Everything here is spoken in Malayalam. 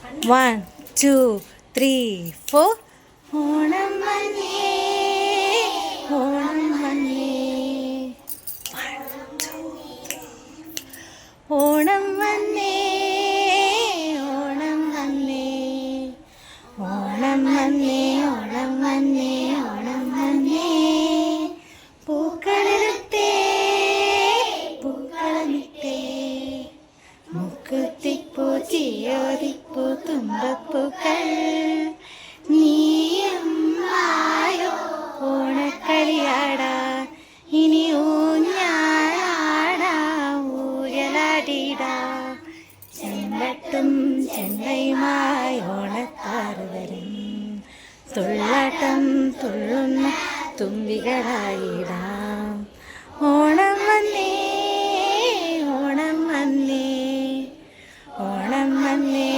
1, 2, 3, 4. ഓണം വന്നേ ഓണം വന്നേ ഓണം വന്നേ ഓണം വന്നേ ഓണം വന്നേ ഓണം വന്നേ ഓണം വന്നേ പൂക്കളത്തെ പൂക്കളമിട്ടേ മുക്കുത്തിപ്പൂ ചിയോതിപ്പൂ തുമ്പപ്പൂക്കൾ നീയും വായോ ഓണക്കളിയാടാ ഇനി ഊഞ്ഞാലാടാ ഊയലാടിടാ ചെമ്പട്ടും ചെണ്ടയുമായി ഓണത്താറ് വരും തുള്ളാട്ടം തുള്ളുന്ന തുമ്പികളായിടാ.